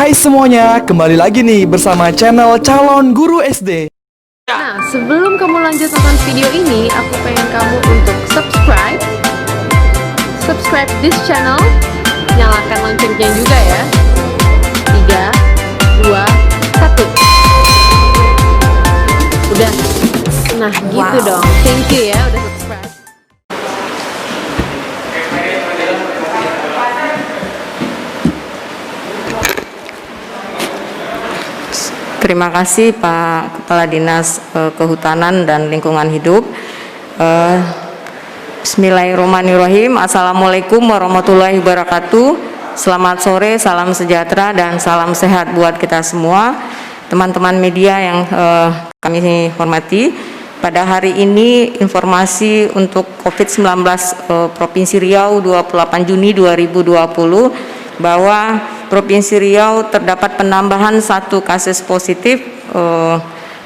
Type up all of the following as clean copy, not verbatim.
Hai semuanya, kembali lagi nih bersama channel Calon Guru SD. Nah, sebelum kamu lanjut nonton video ini, aku pengen kamu untuk subscribe this channel, nyalakan loncengnya juga ya. 3, 2, 1. Udah. Nah, gitu dong. Thank you ya udah subscribe. Terima kasih Pak Kepala Dinas Kehutanan dan Lingkungan Hidup. Bismillahirrahmanirrahim. Assalamualaikum warahmatullahi wabarakatuh. Selamat sore, salam sejahtera dan salam sehat buat kita semua. Teman-teman media yang kami hormati, pada hari ini informasi untuk COVID-19 Provinsi Riau 28 Juni 2020 bahwa Provinsi Riau terdapat penambahan 1 kasus positif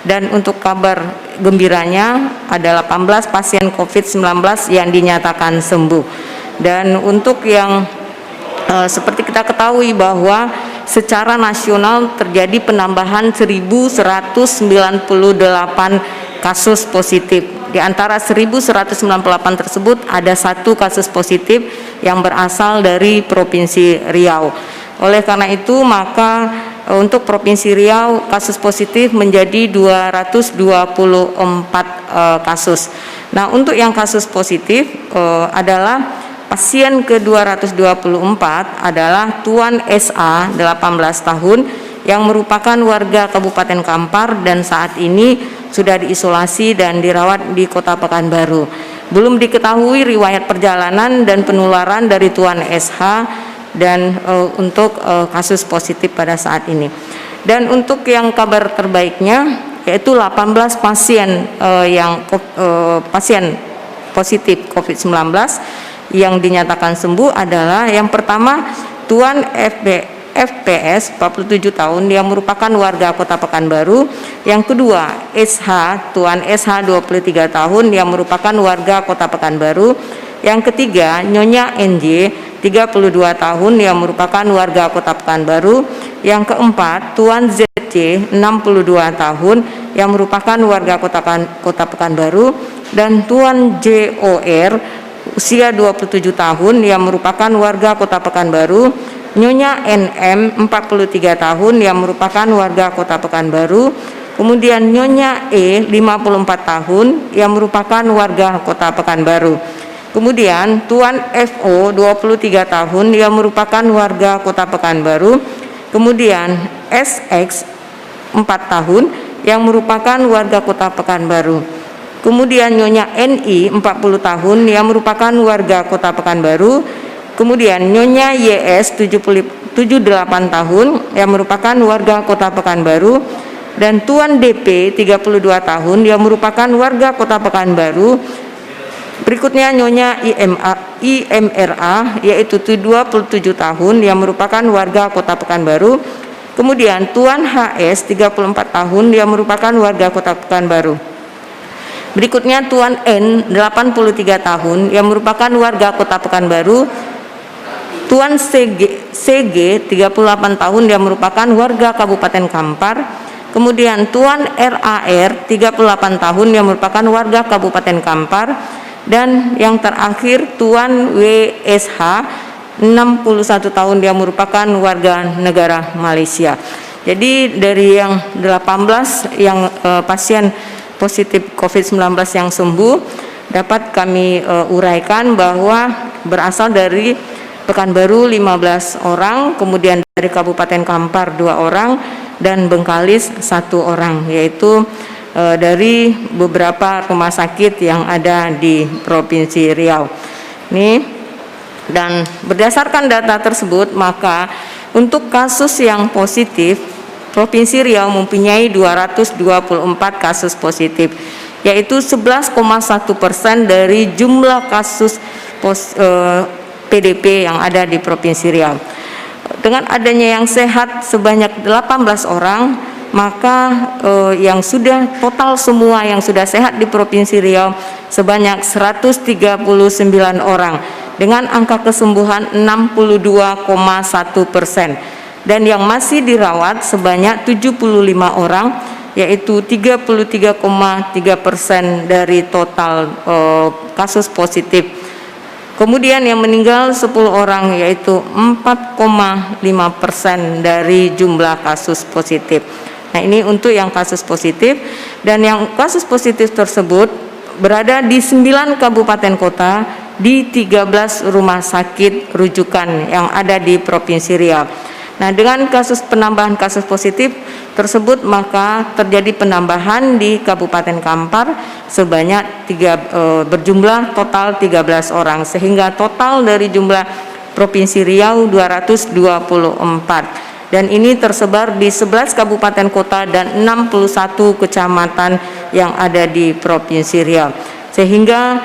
dan untuk kabar gembiranya ada 18 pasien COVID-19 yang dinyatakan sembuh. Dan untuk yang seperti kita ketahui bahwa secara nasional terjadi penambahan 1.198 kasus positif. Di antara 1.198 tersebut ada 1 kasus positif yang berasal dari Provinsi Riau. Oleh karena itu maka untuk Provinsi Riau kasus positif menjadi 224 kasus. Nah, untuk yang kasus positif adalah pasien ke-224 adalah Tuan SA 18 tahun yang merupakan warga Kabupaten Kampar dan saat ini sudah diisolasi dan dirawat di Kota Pekanbaru. Belum diketahui riwayat perjalanan dan penularan dari Tuan SH dan untuk kasus positif pada saat ini. Dan untuk yang kabar terbaiknya yaitu 18 pasien pasien positif COVID-19 yang dinyatakan sembuh adalah yang pertama Tuan FPS 47 tahun yang merupakan warga Kota Pekanbaru. Yang kedua Tuan SH 23 tahun yang merupakan warga Kota Pekanbaru. Yang ketiga Nyonya NJ 32 tahun yang merupakan warga Kota Pekanbaru. Yang keempat Tuan ZC 62 tahun yang merupakan warga Kota Pekanbaru. Dan Tuan JOR usia 27 tahun yang merupakan warga Kota Pekanbaru. Nyonya NM 43 tahun yang merupakan warga Kota Pekanbaru. Kemudian Nyonya E 54 tahun yang merupakan warga Kota Pekanbaru. Kemudian Tuan FO 23 tahun yang merupakan warga Kota Pekanbaru. Kemudian SX 4 tahun yang merupakan warga Kota Pekanbaru. Kemudian Nyonya NI 40 tahun yang merupakan warga Kota Pekanbaru. Kemudian Nyonya YS 78 tahun yang merupakan warga Kota Pekanbaru. Dan Tuan DP 32 tahun yang merupakan warga Kota Pekanbaru. Berikutnya Nyonya IMRA yaitu 27 tahun yang merupakan warga Kota Pekanbaru. Kemudian Tuan HS 34 tahun yang merupakan warga Kota Pekanbaru. Berikutnya Tuan N 83 tahun yang merupakan warga Kota Pekanbaru. Tuan CG 38 tahun yang merupakan warga Kabupaten Kampar. Kemudian Tuan RAR 38 tahun yang merupakan warga Kabupaten Kampar. Dan yang terakhir Tuan WSH 61 tahun yang merupakan warga negara Malaysia. Jadi dari yang 18 yang pasien positif COVID-19 yang sembuh dapat kami uraikan bahwa berasal dari Pekanbaru 15 orang, kemudian dari Kabupaten Kampar 2 orang dan Bengkalis 1 orang, yaitu dari beberapa rumah sakit yang ada di Provinsi Riau. Dan berdasarkan data tersebut maka untuk kasus yang positif Provinsi Riau mempunyai 224 kasus positif, yaitu 11,1% dari jumlah kasus PDP yang ada di Provinsi Riau. Dengan adanya yang sehat sebanyak 18 orang, maka yang sudah total semua yang sudah sehat di Provinsi Riau sebanyak 139 orang dengan angka kesembuhan 62,1%. dan yang masih dirawat sebanyak 75 orang, yaitu 33,3% dari total kasus positif. Kemudian yang meninggal 10 orang, yaitu 4,5% dari jumlah kasus positif. Nah, ini untuk yang kasus positif, dan yang kasus positif tersebut berada di 9 kabupaten kota, di 13 rumah sakit rujukan yang ada di Provinsi Riau. Nah, dengan penambahan kasus positif tersebut, maka terjadi penambahan di Kabupaten Kampar sebanyak berjumlah total 13 orang, sehingga total dari jumlah Provinsi Riau 224. Dan ini tersebar di 11 kabupaten kota dan 61 kecamatan yang ada di Provinsi Riau. Sehingga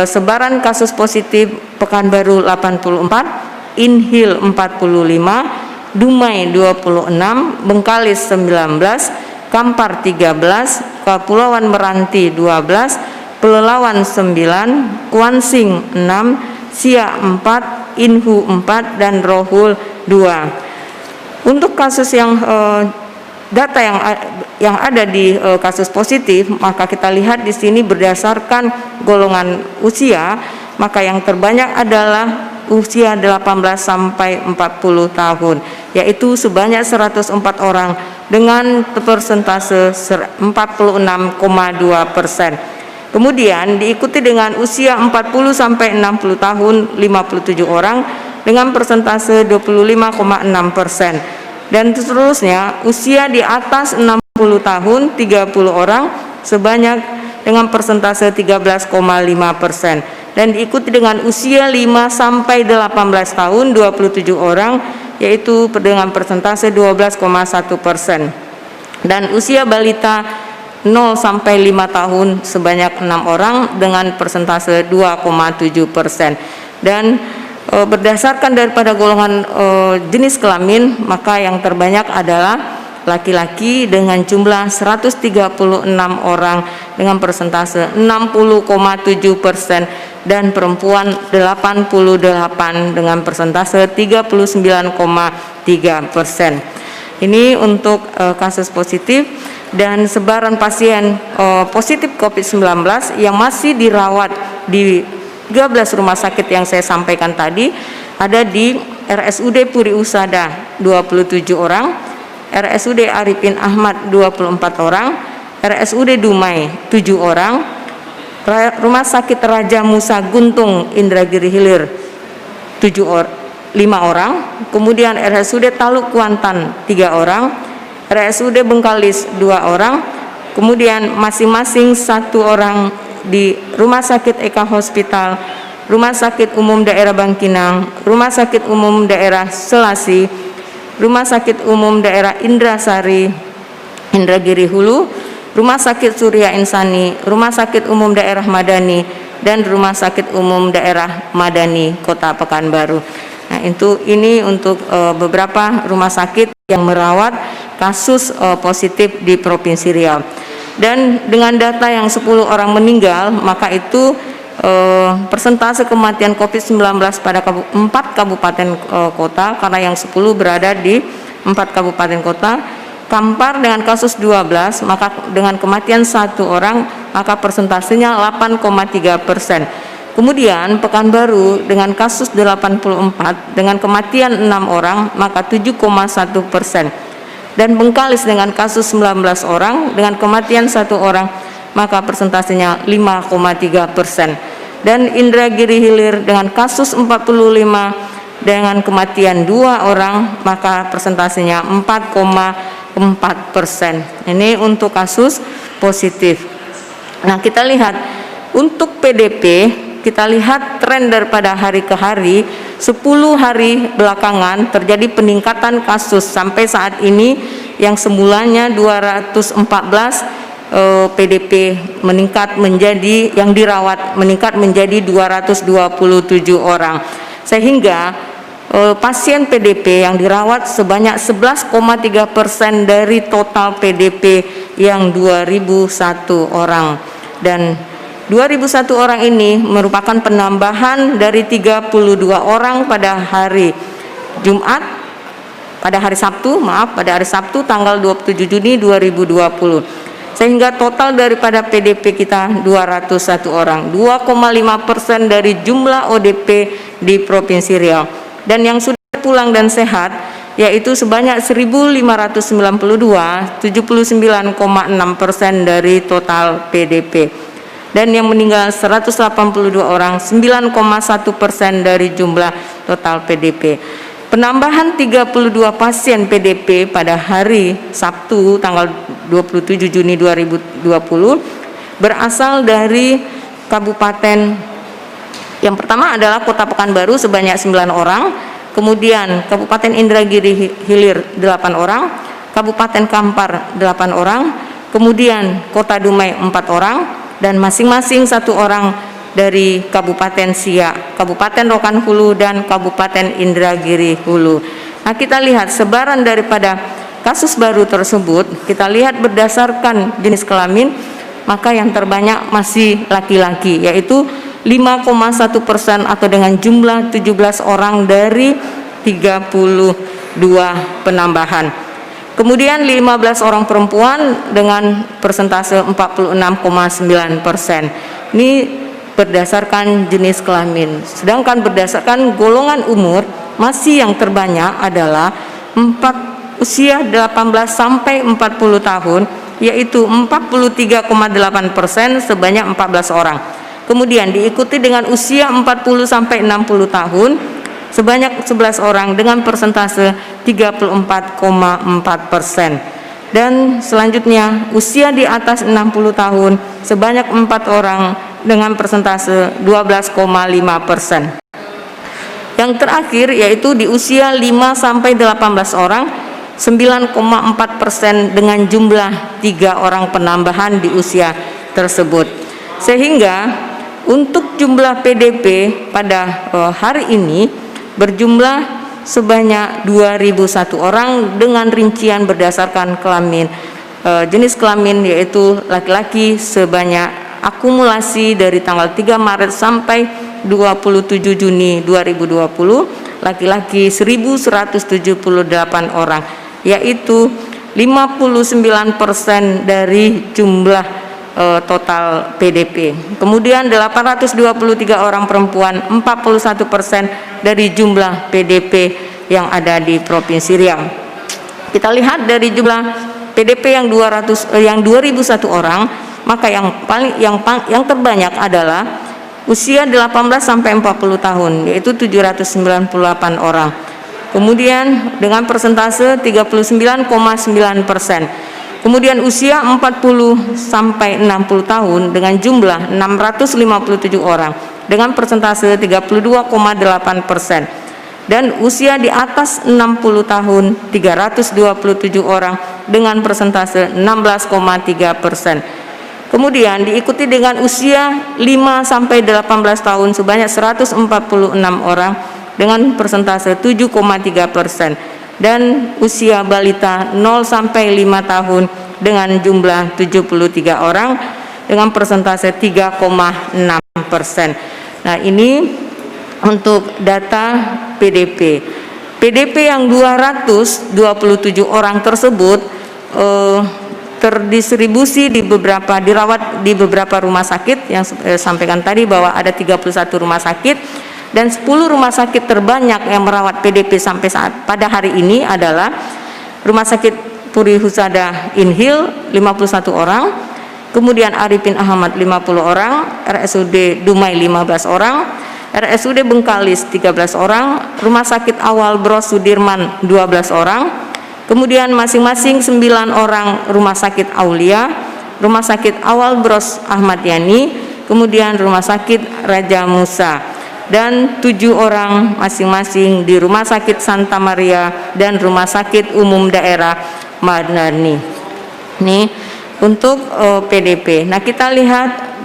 sebaran kasus positif Pekanbaru 84, Inhil 45, Dumai 26, Bengkalis 19, Kampar 13, Kepulauan Meranti 12, Pelelawan 9, Kuansing 6, Siak 4, Inhu 4, dan Rohul 2. Untuk kasus yang data yang ada di kasus positif, maka kita lihat di sini berdasarkan golongan usia, maka yang terbanyak adalah usia 18 sampai 40 tahun, yaitu sebanyak 104 orang dengan persentase 46,2%. Kemudian diikuti dengan usia 40 sampai 60 tahun 57 orang dengan persentase 25,6%. Dan seterusnya usia di atas 60 tahun 30 orang sebanyak dengan persentase 13,5%. Dan diikuti dengan usia 5 sampai 18 tahun 27 orang, yaitu dengan persentase 12,1%. Dan usia balita 0 sampai 5 tahun sebanyak 6 orang dengan persentase 2,7%. Dan berdasarkan daripada golongan jenis kelamin, maka yang terbanyak adalah laki-laki dengan jumlah 136 orang dengan persentase 60,7%, dan perempuan 88 dengan persentase 39,3%. Ini untuk kasus positif. Dan sebaran pasien positif COVID-19 yang masih dirawat di 13 rumah sakit yang saya sampaikan tadi, ada di RSUD Puri Husada 27 orang, RSUD Arifin Ahmad 24 orang, RSUD Dumai 7 orang, Rumah Sakit Raja Musa Guntung Indragiri Hilir 5 orang, kemudian RSUD Taluk Kuantan 3 orang, RSUD Bengkalis 2 orang, kemudian masing-masing 1 orang di Rumah Sakit Eka Hospital, Rumah Sakit Umum Daerah Bangkinang, Rumah Sakit Umum Daerah Selasi, Rumah Sakit Umum Daerah Indrasari, Indragiri Hulu, Rumah Sakit Surya Insani, Rumah Sakit Umum Daerah Madani, dan Rumah Sakit Umum Daerah Madani Kota Pekanbaru. Nah, ini untuk beberapa rumah sakit yang merawat kasus positif di Provinsi Riau. Dan dengan data yang 10 orang meninggal, maka itu persentase kematian COVID-19 pada 4 kabupaten kota, karena yang 10 berada di 4 kabupaten kota. Kampar dengan kasus 12, maka dengan kematian 1 orang, maka persentasenya 8,3%. Kemudian Pekanbaru dengan kasus 84 dengan kematian 6 orang, maka 7,1%. Dan Bengkalis dengan kasus 19 orang dengan kematian 1 orang, maka persentasenya 5,3%. Dan Indragiri Hilir dengan kasus 45 dengan kematian 2 orang, maka persentasenya 4,4%. Ini untuk kasus positif. Nah, kita lihat untuk PDP, kita lihat tren daripada hari ke hari. 10 hari belakangan terjadi peningkatan kasus sampai saat ini, yang semulanya 214 PDP meningkat menjadi, yang dirawat meningkat menjadi 227 orang, sehingga pasien PDP yang dirawat sebanyak 11,3% dari total PDP yang 2001 orang. Dan 2001 orang ini merupakan penambahan dari 32 orang pada hari Jumat pada hari Sabtu tanggal 27 Juni 2020. Sehingga total daripada PDP kita 201 orang, 2,5% dari jumlah ODP di Provinsi Riau. Dan yang sudah pulang dan sehat yaitu sebanyak 1.592, 79,6% dari total PDP. Dan yang meninggal 182 orang, 9,1% dari jumlah total PDP. Penambahan 32 pasien PDP pada hari Sabtu tanggal 27 Juni 2020 berasal dari kabupaten. Yang pertama adalah Kota Pekanbaru sebanyak 9 orang, kemudian Kabupaten Indragiri Hilir 8 orang, Kabupaten Kampar 8 orang, kemudian Kota Dumai 4 orang, dan masing-masing 1 orang dari Kabupaten Siak, Kabupaten Rokan Hulu, dan Kabupaten Indragiri Hulu. Nah, kita lihat sebaran daripada kasus baru tersebut, kita lihat berdasarkan jenis kelamin, maka yang terbanyak masih laki-laki, yaitu 5,1% atau dengan jumlah 17 orang dari 32 penambahan. Kemudian 15 orang perempuan dengan persentase 46,9%. Ini berdasarkan jenis kelamin. Sedangkan berdasarkan golongan umur, masih yang terbanyak adalah usia 18 sampai 40 tahun, yaitu 43,8% sebanyak 14 orang. Kemudian diikuti dengan usia 40 sampai 60 tahun sebanyak 11 orang dengan persentase 34,4%. Dan selanjutnya usia di atas 60 tahun sebanyak 4 orang dengan persentase 12,5%. Yang terakhir yaitu di usia 5 sampai 18 orang 9,4% dengan jumlah 3 orang penambahan di usia tersebut. Sehingga untuk jumlah PDP pada hari ini berjumlah sebanyak 2.001 orang dengan rincian berdasarkan kelamin, jenis kelamin yaitu laki-laki sebanyak akumulasi dari tanggal 3 Maret sampai 27 Juni 2020, laki-laki 1.178 orang, yaitu 59% dari jumlah total PDP. Kemudian 823 orang perempuan, 41% dari jumlah PDP yang ada di Provinsi Riau. Kita lihat dari jumlah PDP yang 2.001 orang, maka yang terbanyak adalah usia 18 sampai 40 tahun, yaitu 798 orang. Kemudian dengan persentase 39,9%. Kemudian usia 40 sampai 60 tahun dengan jumlah 657 orang dengan persentase 32,8%. Dan usia di atas 60 tahun 327 orang dengan persentase 16,3%. Kemudian diikuti dengan usia 5 sampai 18 tahun sebanyak 146 orang dengan persentase 7,3%. Dan usia balita 0 sampai 5 tahun dengan jumlah 73 orang dengan persentase 3,6%. Nah, ini untuk data PDP. PDP yang 227 orang tersebut terdistribusi dirawat di beberapa rumah sakit yang saya sampaikan tadi bahwa ada 31 rumah sakit. Dan 10 rumah sakit terbanyak yang merawat PDP sampai pada hari ini adalah Rumah Sakit Puri Husada Inhil 51 orang, kemudian Arifin Ahmad 50 orang, RSUD Dumai 15 orang, RSUD Bengkalis 13 orang, Rumah Sakit Awal Bros Sudirman 12 orang, kemudian masing-masing 9 orang Rumah Sakit Aulia, Rumah Sakit Awal Bros Ahmad Yani, kemudian Rumah Sakit Raja Musa, dan 7 orang masing-masing di Rumah Sakit Santa Maria dan Rumah Sakit Umum Daerah Madani. Ini untuk PDP. Nah, kita lihat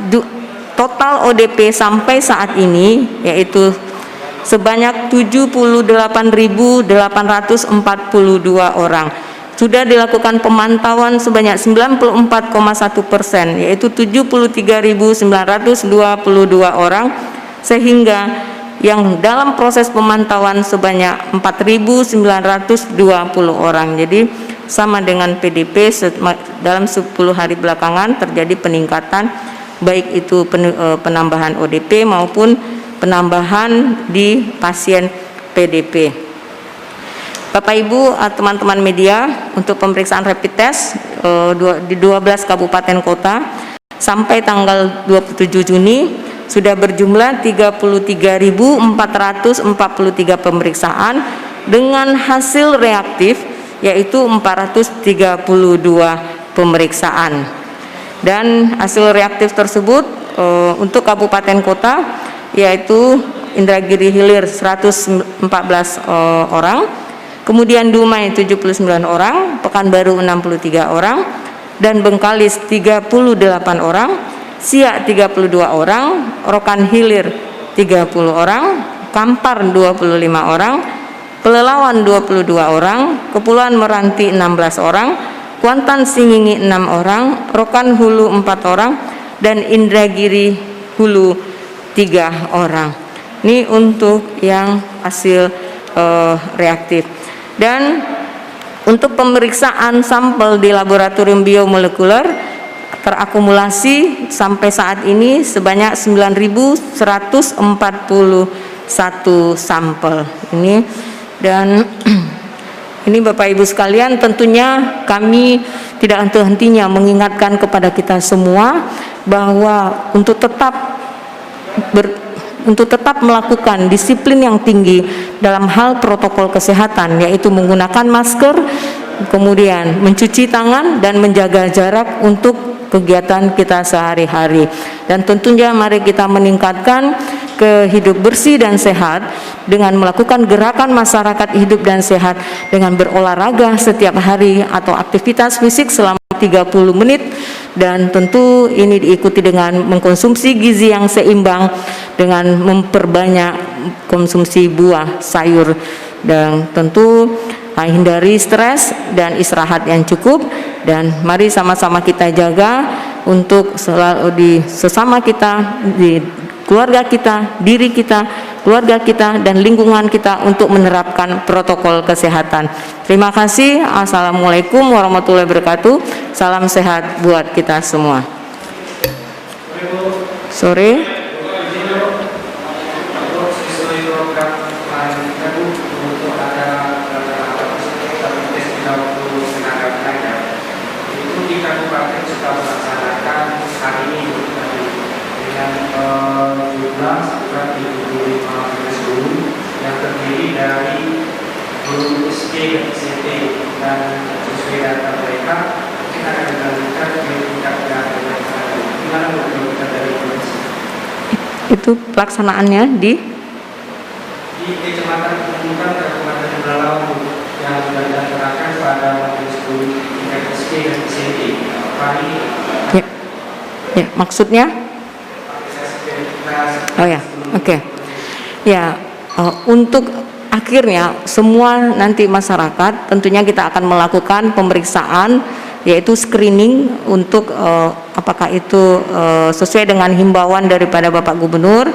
total ODP sampai saat ini yaitu sebanyak 78.842 orang. Sudah dilakukan pemantauan sebanyak 94,1%, yaitu 73.922 orang, sehingga yang dalam proses pemantauan sebanyak 4.920 orang. Jadi sama dengan PDP, dalam 10 hari belakangan terjadi peningkatan, baik itu penambahan ODP maupun penambahan di pasien PDP. Bapak Ibu, teman-teman media, untuk pemeriksaan rapid test di 12 kabupaten kota sampai tanggal 27 Juni sudah berjumlah 33.443 pemeriksaan dengan hasil reaktif yaitu 432 pemeriksaan. Dan hasil reaktif tersebut untuk kabupaten kota yaitu Indragiri Hilir 114 orang, kemudian Dumai 79 orang, Pekanbaru 63 orang, dan Bengkalis 38 orang, Siak 32 orang, Rokan Hilir 30 orang, Kampar 25 orang, Pelelawan 22 orang, Kepulauan Meranti 16 orang, Kuantan Singingi 6 orang, Rokan Hulu 4 orang, dan Indragiri Hulu 3 orang. Ini untuk yang hasil reaktif. Dan untuk pemeriksaan sampel di laboratorium biomolekuler terakumulasi sampai saat ini sebanyak 9.141 sampel. Ini dan ini Bapak Ibu sekalian, tentunya kami tidak henti-hentinya mengingatkan kepada kita semua bahwa untuk tetap melakukan disiplin yang tinggi dalam hal protokol kesehatan, yaitu menggunakan masker, kemudian mencuci tangan dan menjaga jarak untuk kegiatan kita sehari-hari. Dan tentunya mari kita meningkatkan hidup bersih dan sehat dengan melakukan gerakan masyarakat hidup dan sehat dengan berolahraga setiap hari atau aktivitas fisik selama 30 menit, dan tentu ini diikuti dengan mengkonsumsi gizi yang seimbang dengan memperbanyak konsumsi buah, sayur, dan tentu hindari stres dan istirahat yang cukup. Dan mari sama-sama kita jaga untuk selalu di sesama kita, di keluarga kita, diri kita, keluarga kita, dan lingkungan kita untuk menerapkan protokol kesehatan. Terima kasih. Assalamualaikum warahmatullahi wabarakatuh. Salam sehat buat kita semua. Sore. Kabupaten sudah melaksanakan hari ini dengan jumlah sekitar 75 guru yang terdiri dari guru SD dan SMP, dan sesuai data mereka kita akan dilanjutkan di tingkat mereka. Gimana menurut kita dari Indonesia? Itu pelaksanaannya di Kecamatan Pemungutan Kabupaten Pelalawan yang sudah dilaksanakan pada majelis guru tingkat SD dan SMP. Ya, maksudnya? Oh ya, oke. Ya, untuk akhirnya semua nanti masyarakat tentunya kita akan melakukan pemeriksaan, yaitu screening untuk apakah itu sesuai dengan himbauan daripada Bapak Gubernur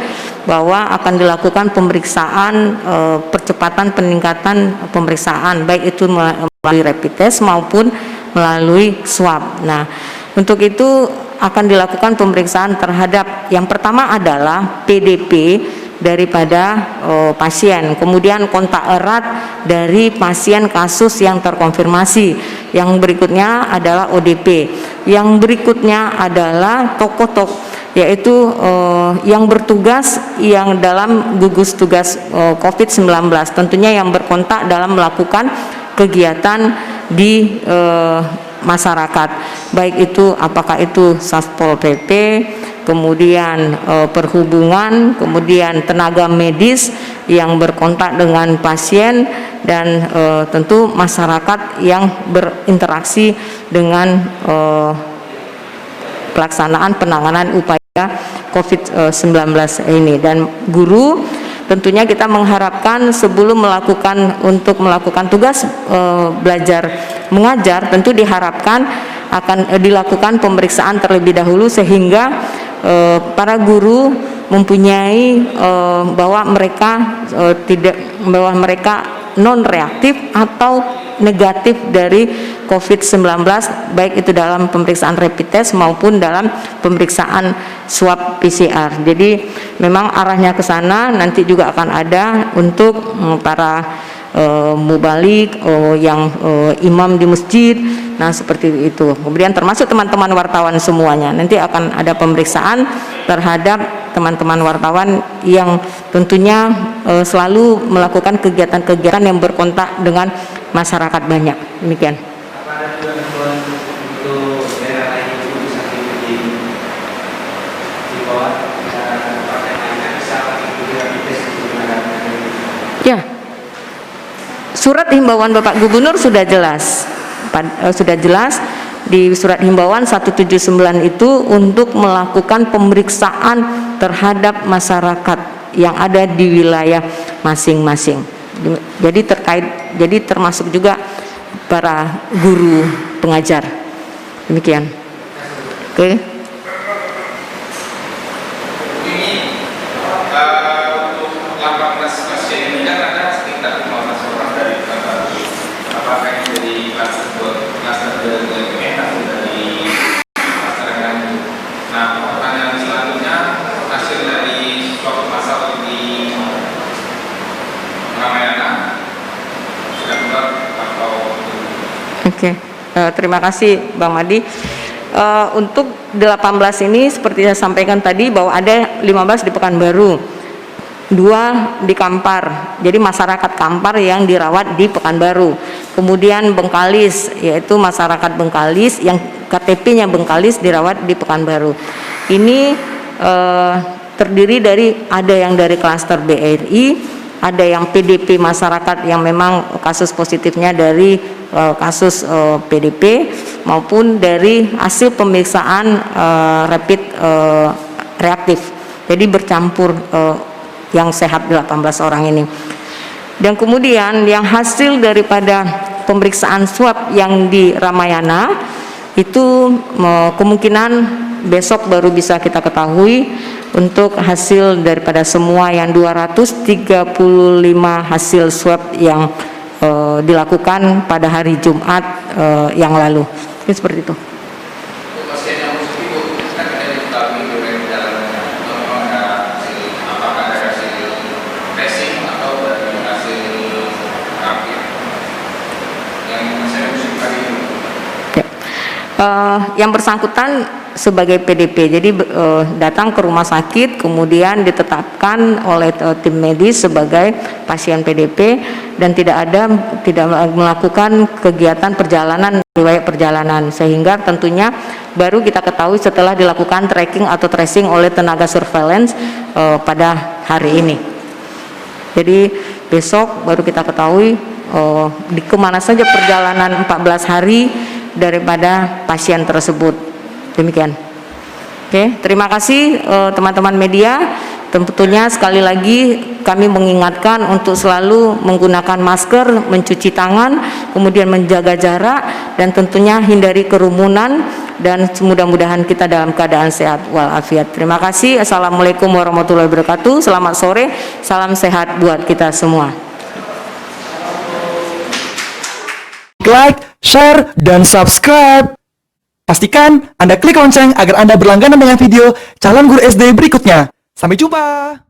bahwa akan dilakukan pemeriksaan, percepatan peningkatan pemeriksaan, baik itu melalui rapid test maupun melalui swab. Nah, untuk itu akan dilakukan pemeriksaan terhadap yang pertama adalah PDP daripada pasien, kemudian kontak erat dari pasien kasus yang terkonfirmasi, yang berikutnya adalah ODP, yang berikutnya adalah tokoh-tokoh, yaitu yang bertugas yang dalam gugus tugas COVID-19, tentunya yang berkontak dalam melakukan kegiatan di masyarakat, baik itu apakah itu Satpol PP, kemudian perhubungan, kemudian tenaga medis yang berkontak dengan pasien, dan tentu masyarakat yang berinteraksi dengan pelaksanaan penanganan upaya COVID-19 ini. Dan guru tentunya kita mengharapkan sebelum melakukan tugas belajar mengajar, tentu diharapkan akan dilakukan pemeriksaan terlebih dahulu sehingga para guru mempunyai bahwa mereka non reaktif atau negatif dari COVID-19, baik itu dalam pemeriksaan rapid test maupun dalam pemeriksaan swab PCR. Jadi memang arahnya ke sana. Nanti juga akan ada untuk para mubalik yang imam di masjid, nah seperti itu. Kemudian termasuk teman-teman wartawan semuanya, nanti akan ada pemeriksaan terhadap teman-teman wartawan yang tentunya selalu melakukan kegiatan-kegiatan yang berkontak dengan masyarakat banyak. Demikian. Apa ada juga himbauan untuk daerah lain itu bisa di bawah partai lainnya bisa mengikuti rapid test untuk menghadapi Ya, surat himbauan Bapak Gubernur sudah jelas, di surat himbauan 179 itu untuk melakukan pemeriksaan terhadap masyarakat yang ada di wilayah masing-masing. Jadi termasuk juga para guru pengajar. Demikian. Oke. Untuk 18 pasien ini kan ada sekitar 15 orang dari apakah ini dari kluster BUMN atau dari masyarakat. Nah, pertanyaan selanjutnya, hasil dari swab masal di Ramayana sudah keluar atau? Oke. Terima kasih Bang Madi. Untuk 18 ini seperti saya sampaikan tadi bahwa ada 15 di Pekanbaru, 2 di Kampar, jadi masyarakat Kampar yang dirawat di Pekanbaru. Kemudian Bengkalis, yaitu masyarakat Bengkalis yang KTP-nya Bengkalis dirawat di Pekanbaru. Ini terdiri dari ada yang dari klaster BRI, ada yang PDP masyarakat yang memang kasus positifnya dari kasus PDP maupun dari hasil pemeriksaan rapid reaktif. Jadi bercampur yang sehat 18 orang ini. Dan kemudian yang hasil daripada pemeriksaan swab yang di Ramayana itu kemungkinan besok baru bisa kita ketahui untuk hasil daripada semua yang 235 hasil swab yang dilakukan pada hari Jumat yang lalu. Ini seperti itu. Pasien yang positif itu kan tidak diketahui dari jalannya, apakah dari hasil tracing atau dari hasil rapid yang saya usulkan itu. Yang bersangkutan sebagai PDP, jadi datang ke rumah sakit kemudian ditetapkan oleh tim medis sebagai pasien PDP dan tidak melakukan kegiatan perjalanan, riwayat perjalanan, sehingga tentunya baru kita ketahui setelah dilakukan tracking atau tracing oleh tenaga surveillance pada hari ini. Jadi besok baru kita ketahui di kemana saja perjalanan 14 hari daripada pasien tersebut. Demikian. Oke, terima kasih teman-teman media. Tentunya sekali lagi kami mengingatkan untuk selalu menggunakan masker, mencuci tangan, kemudian menjaga jarak, dan tentunya hindari kerumunan, dan mudah-mudahan kita dalam keadaan sehat walafiat. Terima kasih. Assalamualaikum warahmatullahi wabarakatuh. Selamat sore, salam sehat buat kita semua. Like, share, dan subscribe. Pastikan Anda klik lonceng agar Anda berlangganan dengan video calon guru SD berikutnya. Sampai jumpa!